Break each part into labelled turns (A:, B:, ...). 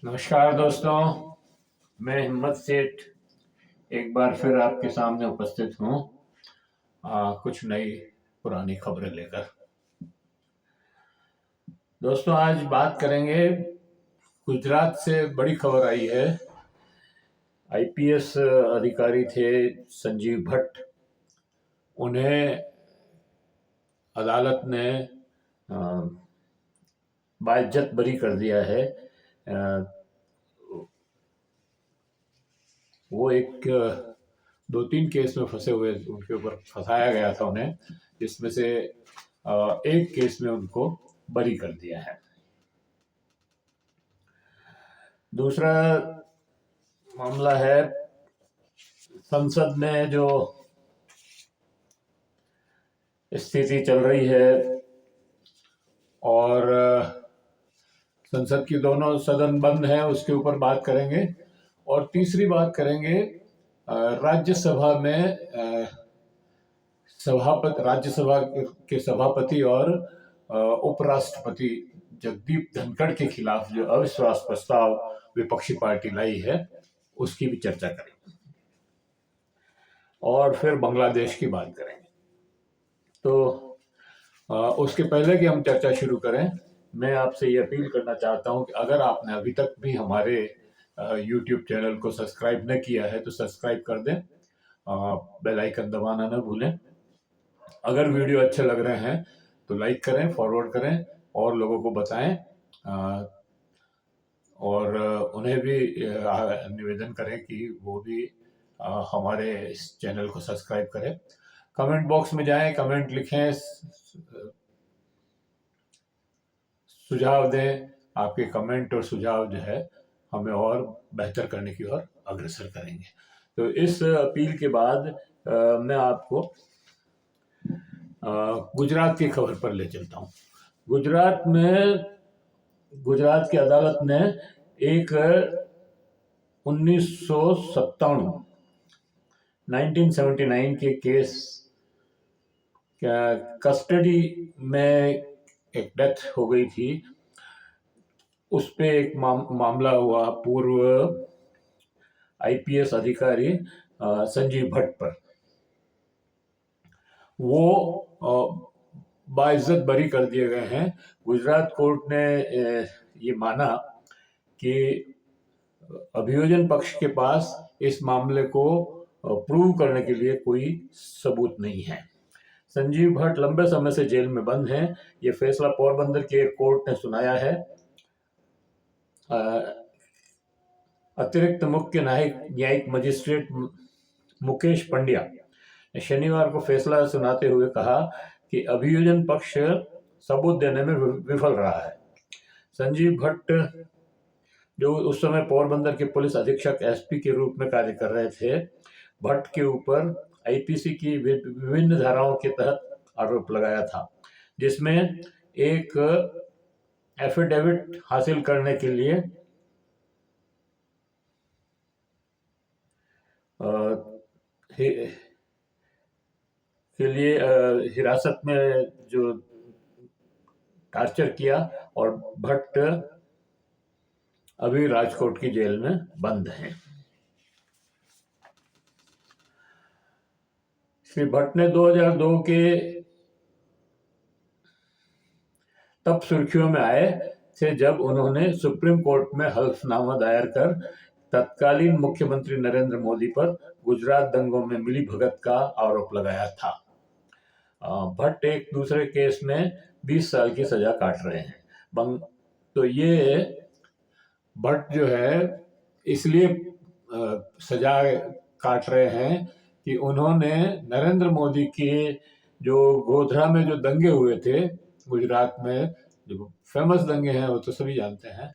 A: नमस्कार दोस्तों, मैं हिम्मत सेठ एक बार फिर आपके सामने उपस्थित हूँ कुछ नई पुरानी खबरें लेकर। दोस्तों, आज बात करेंगे, गुजरात से बड़ी खबर आई है। आईपीएस अधिकारी थे संजीव भट्ट, उन्हें अदालत ने बाइज्जत बरी कर दिया है। वो एक दो तीन केस में फंसे हुए, उनके ऊपर फंसाया गया था उन्हें, जिसमें से एक केस में उनको बरी कर दिया है। दूसरा मामला है, संसद में जो स्थिति चल रही है और संसद की दोनों सदन बंद हैं, उसके ऊपर बात करेंगे। और तीसरी बात करेंगे, राज्यसभा में राज्यसभा के सभापति और उपराष्ट्रपति जगदीप धनखड़ के खिलाफ जो अविश्वास प्रस्ताव विपक्षी पार्टी लाई है, उसकी भी चर्चा करेंगे। और फिर बांग्लादेश की बात करेंगे। तो उसके पहले कि हम चर्चा शुरू करें, मैं आपसे ये अपील करना चाहता हूं कि अगर आपने अभी तक भी हमारे YouTube चैनल को सब्सक्राइब न किया है तो सब्सक्राइब कर दें, बेल आइकन दबाना न भूलें। अगर वीडियो अच्छे लग रहे हैं तो लाइक करें, फॉरवर्ड करें और लोगों को बताएं, और उन्हें भी निवेदन करें कि वो भी हमारे इस चैनल को सब्सक्राइब करें। कमेंट बॉक्स में जाएं, कमेंट लिखें, सुझाव दें। आपके कमेंट और सुझाव जो है हमें और बेहतर करने की ओर अग्रसर करेंगे। तो इस अपील के बाद मैं आपको गुजरात की खबर पर ले चलता हूँ। गुजरात की अदालत ने एक 1979 के केस, कस्टडी में एक डेथ हो गई थी, उस पे एक मामला हुआ पूर्व आईपीएस अधिकारी संजीव भट्ट पर। वो बाइज्जत बरी कर दिए गए हैं। गुजरात कोर्ट ने ये माना कि अभियोजन पक्ष के पास इस मामले को प्रूव करने के लिए कोई सबूत नहीं है। संजीव भट्ट लंबे समय से जेल में बंद हैं। ये फैसला पोरबंदर के कोर्ट ने सुनाया है। अतिरिक्त मुख्य न्यायिक मजिस्ट्रेट मुकेश पंड्या ने शनिवार को फैसला सुनाते हुए कहा कि अभियोजन पक्ष सबूत देने में विफल रहा है। संजीव भट्ट, जो उस समय पोरबंदर के पुलिस अधीक्षक एसपी के रूप में कार्य कर रहे थे, भट्ट के ऊपर आईपीसी की विभिन्न धाराओं के तहत आरोप लगाया था, जिसमें एक एफिडेविट हासिल करने के लिए हिरासत में जो टॉर्चर किया, और भट्ट अभी राजकोट की जेल में बंद हैं। श्री भट्ट ने 2002 के तब सुर्खियों में आए थे जब उन्होंने सुप्रीम कोर्ट में हल्फनामा दायर कर तत्कालीन मुख्यमंत्री नरेंद्र मोदी पर गुजरात दंगों में मिली भगत का आरोप लगाया था। भट्ट एक दूसरे केस में 20 साल की सजा काट रहे हैं। तो ये भट्ट जो है इसलिए सजा काट रहे हैं कि उन्होंने नरेंद्र मोदी के जो गोधरा में जो दंगे हुए थे गुजरात में, जो फेमस दंगे हैं वो तो सभी जानते हैं,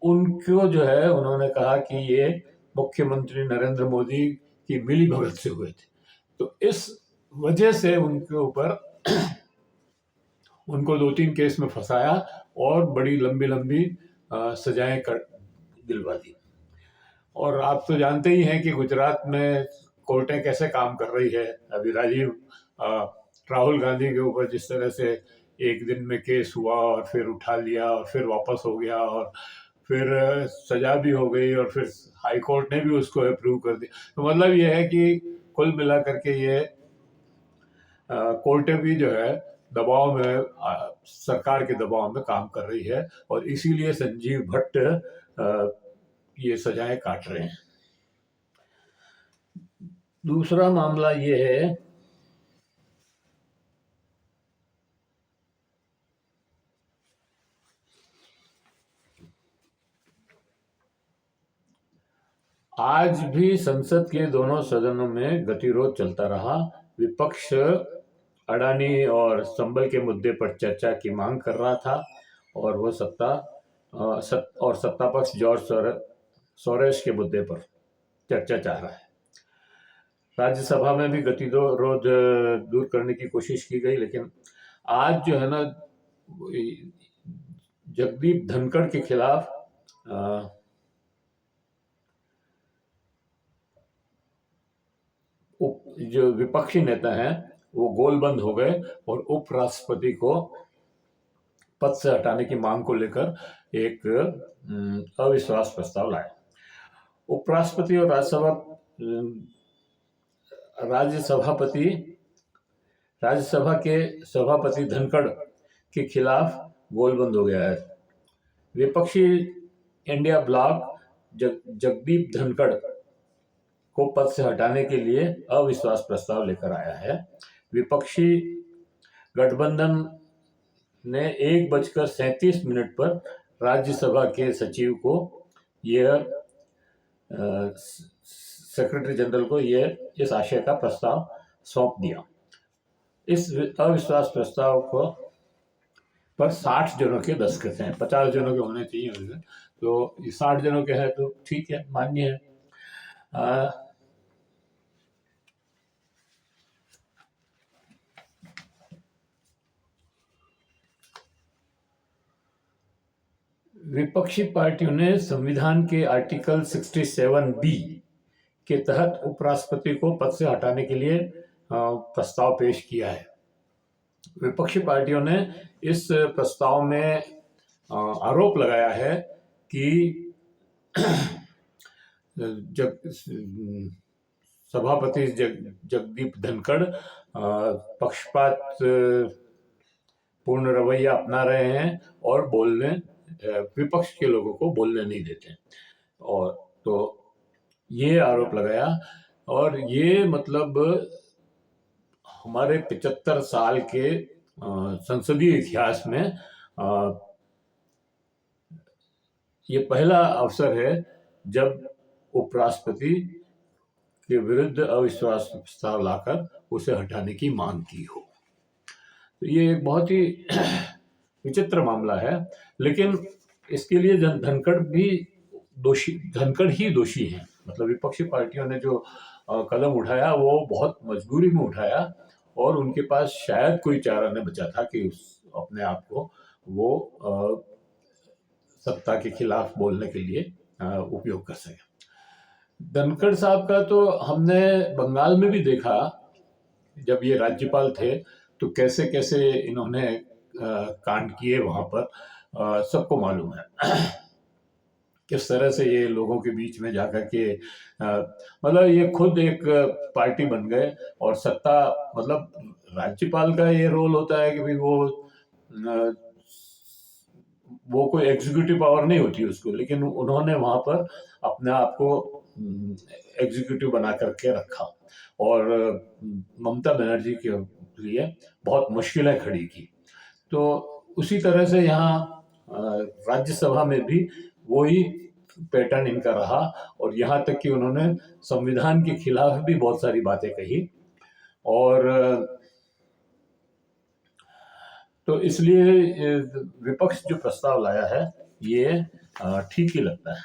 A: उनको जो है उन्होंने कहा कि ये मुख्यमंत्री नरेंद्र मोदी की मिली भगत से हुए थे। तो इस वजह से उनके ऊपर उनको 2-3 केस में फंसाया और बड़ी लंबी लंबी सजाएं दिलवा दी। और आप तो जानते ही हैं कि गुजरात में कोर्टें कैसे काम कर रही है। अभी राहुल गांधी के ऊपर जिस तरह से एक दिन में केस हुआ और फिर उठा लिया और फिर वापस हो गया, और फिर सजा भी हो गई और फिर हाई कोर्ट ने भी उसको अप्रूव कर दिया। तो मतलब ये है कि कुल मिला करके ये कोर्टें भी जो है दबाव में, सरकार के दबाव में काम कर रही है, और इसीलिए संजीव भट्ट ये सजाएं काट रहे हैं। दूसरा मामला ये है, आज भी संसद के दोनों सदनों में गतिरोध चलता रहा। विपक्ष अडानी और संबल के मुद्दे पर चर्चा की मांग कर रहा था, और वह सत्ता पक्ष जॉर्ज सोरेस के मुद्दे पर चर्चा चाह रहा है। राज्यसभा में भी गतिरोध दूर करने की कोशिश की गई, लेकिन आज जो है ना, जगदीप धनखड़ के खिलाफ जो विपक्षी नेता हैं वो गोलबंद हो गए और उपराष्ट्रपति को पद से हटाने की मांग को लेकर एक अविश्वास प्रस्ताव लाया। उपराष्ट्रपति और राज्यसभा के सभापति धनखड़ के खिलाफ गोलबंद हो गया है। विपक्षी इंडिया ब्लॉक जगदीप धनखड़ को पद से हटाने के लिए अविश्वास प्रस्ताव लेकर आया है। विपक्षी गठबंधन ने 1:37 पर राज्यसभा के सचिव को यह सेक्रेटरी जनरल को इस आशय का प्रस्ताव सौंप दिया। इस अविश्वास प्रस्ताव को पर 60 जनों के दस्तखत हैं। 50 जनों के होने चाहिए, तो 60 जनों के हैं तो ठीक है, मान्य है। विपक्षी पार्टियों ने संविधान के आर्टिकल 67B के तहत उपराष्ट्रपति को पद से हटाने के लिए प्रस्ताव पेश किया है। विपक्षी पार्टियों ने इस प्रस्ताव में आरोप लगाया है कि सभापति जगदीप धनखड़ पक्षपात पूर्ण रवैया अपना रहे हैं और विपक्ष के लोगों को बोलने नहीं देते। और तो ये आरोप लगाया, और ये मतलब हमारे 75 साल के संसदीय इतिहास में ये पहला अवसर है जब उपराष्ट्रपति के विरुद्ध अविश्वास प्रस्ताव लाकर उसे हटाने की मांग की हो। तो ये एक बहुत ही विचित्र मामला है, लेकिन इसके लिए धनखड़ ही दोषी हैं। मतलब विपक्षी पार्टियों ने जो कदम उठाया वो बहुत मजबूरी में उठाया, और उनके पास शायद कोई चारा न बचा था कि अपने आप को वो सत्ता के खिलाफ बोलने के लिए उपयोग कर सके। धनखड़ साहब का तो हमने बंगाल में भी देखा, जब ये राज्यपाल थे तो कैसे कैसे इन्होंने कांड किए वहां पर, सबको मालूम है। किस तरह से ये लोगों के बीच में जाकर के मतलब ये खुद एक पार्टी बन गए, और सत्ता मतलब राज्यपाल का ये रोल होता है कि भाई वो कोई एग्जीक्यूटिव पावर नहीं होती उसको, लेकिन उन्होंने वहां पर अपने आप को एग्जीक्यूटिव बना करके रखा, और ममता बनर्जी के लिए बहुत मुश्किलें खड़ी की। तो उसी तरह से यहाँ राज्यसभा में भी वही पैटर्न इनका रहा, और यहाँ तक कि उन्होंने संविधान के खिलाफ भी बहुत सारी बातें कही, और तो इसलिए विपक्ष जो प्रस्ताव लाया है ये ठीक ही लगता है।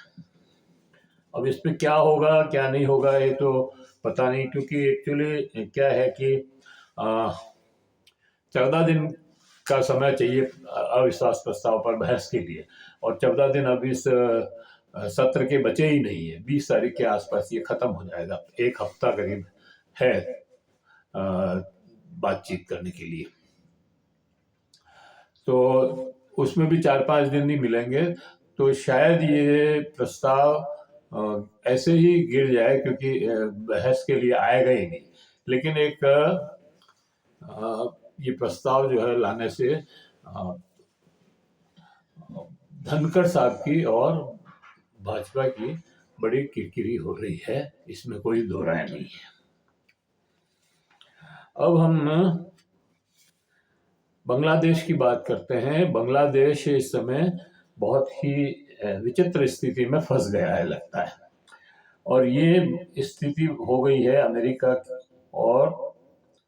A: अब इस पे क्या होगा क्या नहीं होगा ये तो पता नहीं, क्योंकि एक्चुअली क्या है कि 14 दिन का समय चाहिए अविश्वास प्रस्ताव पर बहस के लिए, और 14 दिन अब इस सत्र के बचे ही नहीं है। 20 तारीख के आसपास ये खत्म हो जाएगा। 1 हफ्ता करीब है बातचीत करने के लिए, तो उसमें भी 4-5 दिन नहीं मिलेंगे। तो शायद ये प्रस्ताव ऐसे ही गिर जाए, क्योंकि बहस के लिए आएगा ही नहीं। लेकिन एक ये प्रस्ताव जो है लाने से धनखड़ साहब की और भाजपा की बड़ी किरकिरी हो रही है, इसमें कोई दो राय नहीं है। अब हम बांग्लादेश की बात करते हैं। बांग्लादेश इस समय बहुत ही विचित्र स्थिति में फंस गया है लगता है, और ये स्थिति हो गई है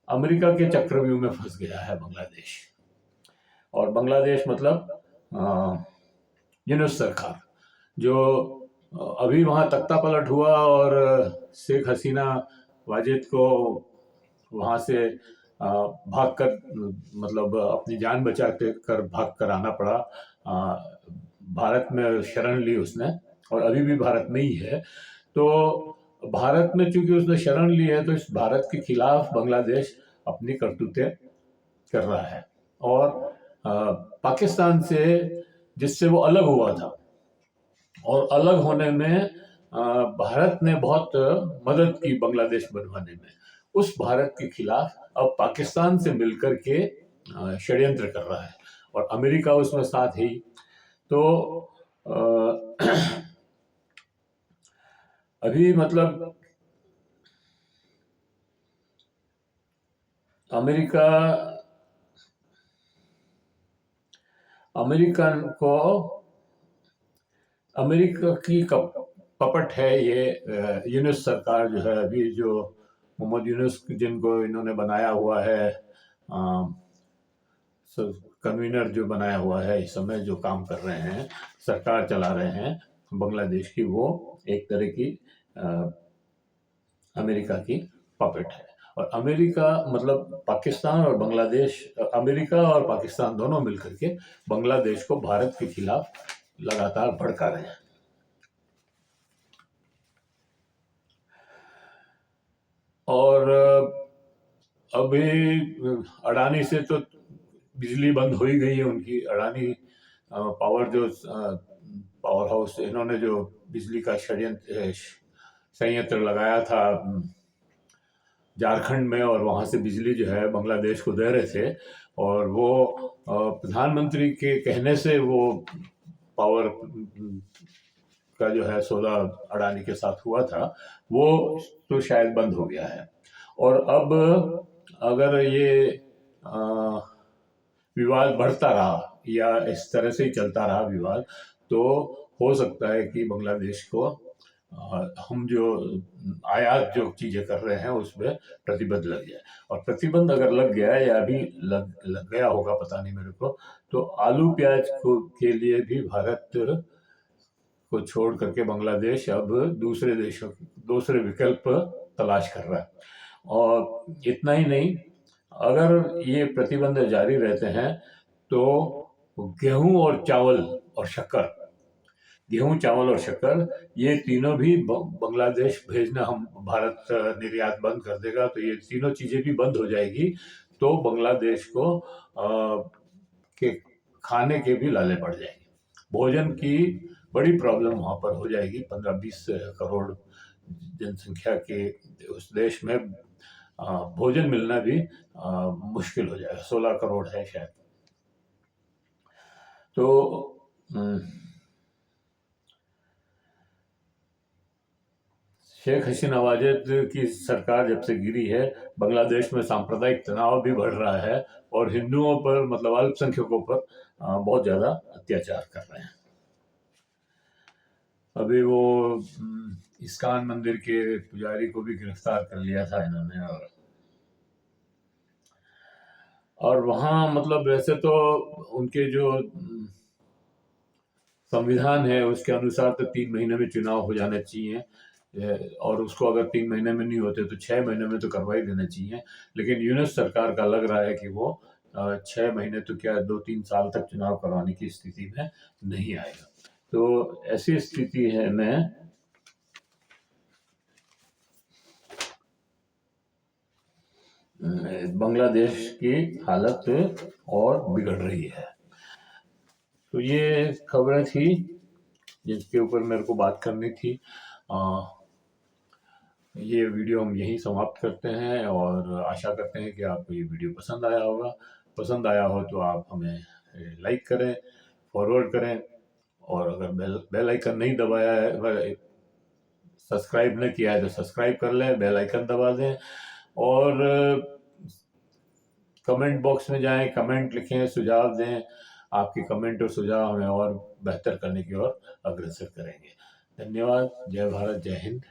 A: अमेरिका के चक्रव्यूह में फंस गया है बांग्लादेश। और बांग्लादेश मतलब यूनुस सरकार, जो अभी वहां तख्ता पलट हुआ और शेख हसीना वाजिद को वहां से भाग कर, मतलब अपनी जान बचा कर भाग कर आना पड़ा। भारत में शरण ली उसने, और अभी भी भारत में ही है। तो भारत में चूंकि उसने शरण ली है, तो इस भारत के खिलाफ बांग्लादेश अपनी करतूतें कर रहा है। और पाकिस्तान से, जिससे वो अलग हुआ था, और अलग होने में भारत ने बहुत मदद की बांग्लादेश बनवाने में, उस भारत के खिलाफ अब पाकिस्तान से मिलकर के षड्यंत्र कर रहा है, और अमेरिका उसमें साथ ही। तो अभी मतलब अमेरिका की पपट है ये यूनुस सरकार जो है अभी, जो मोहम्मद यूनुस जिनको इन्होंने बनाया हुआ है, कन्वीनर जो बनाया हुआ है, इस समय जो काम कर रहे हैं, सरकार चला रहे हैं बांग्लादेश की, वो एक तरह की अमेरिका की पपेट है। और अमेरिका मतलब पाकिस्तान और बांग्लादेश, अमेरिका और पाकिस्तान दोनों मिलकर के बांग्लादेश को भारत के खिलाफ लगातार भड़का रहे हैं। और अभी अडानी से तो बिजली बंद हो ही गई है उनकी। अडानी पावर, जो पावर हाउस, इन्होंने जो बिजली का संयंत्र लगाया था झारखंड में, और वहां से बिजली जो है बांग्लादेश को दे रहे थे, और वो प्रधानमंत्री के कहने से वो पावर का जो है सौदा अडानी के साथ हुआ था, वो तो शायद बंद हो गया है। और अब अगर ये विवाद बढ़ता रहा या इस तरह से ही चलता रहा विवाद, तो हो सकता है कि बांग्लादेश को हम जो आयात जो चीजें कर रहे हैं उसमें प्रतिबंध लग जाए। और प्रतिबंध अगर लग गया, या अभी लग गया होगा, पता नहीं मेरे को, तो आलू प्याज के लिए भी भारत को छोड़ करके बांग्लादेश अब दूसरे विकल्प तलाश कर रहा है। और इतना ही नहीं, अगर ये प्रतिबंध जारी रहते हैं तो गेहूं और शक्कर, ये तीनों भी बांग्लादेश भेजना, हम भारत निर्यात बंद कर देगा, तो ये तीनों चीजें भी बंद हो जाएगी। तो बांग्लादेश को के खाने के भी लाले पड़ जाएंगे, भोजन की बड़ी प्रॉब्लम वहां पर हो जाएगी। 15-20 करोड़ जनसंख्या के उस देश में भोजन मिलना भी मुश्किल हो जाएगा। 16 करोड़ है शायद। तो शेख हसीना वाजिद की सरकार जब से गिरी है, बांग्लादेश में सांप्रदायिक तनाव भी बढ़ रहा है, और हिंदुओं पर, मतलब अल्पसंख्यकों पर बहुत ज्यादा अत्याचार कर रहे हैं। अभी वो इस्कान मंदिर के पुजारी को भी गिरफ्तार कर लिया था इन्होंने। और वहाँ मतलब वैसे तो उनके जो संविधान है उसके अनुसार तो 3 महीने में चुनाव हो जाने चाहिए, और उसको अगर 3 महीने में नहीं होते तो 6 महीने में तो करवाई देना चाहिए। लेकिन यूनुस सरकार का लग रहा है कि वो 6 महीने तो क्या, 2-3 साल तक चुनाव करवाने की स्थिति में नहीं आएगा। तो ऐसी स्थिति है में बांग्लादेश की हालत और बिगड़ रही है। तो ये खबरें थी जिसके ऊपर मेरे को बात करनी थी। ये वीडियो हम यहीं समाप्त करते हैं और आशा करते हैं कि आपको ये वीडियो पसंद आया होगा। पसंद आया हो तो आप हमें लाइक करें, फॉरवर्ड करें, और अगर बेल आइकन नहीं दबाया है, सब्सक्राइब नहीं किया है तो सब्सक्राइब कर लें, बेल आइकन दबा दें, और कमेंट बॉक्स में जाएं, कमेंट लिखें, सुझाव दें। आपके कमेंट और सुझाव हमें और बेहतर करने की ओर अग्रसर करेंगे। धन्यवाद। जय भारत, जय हिंद।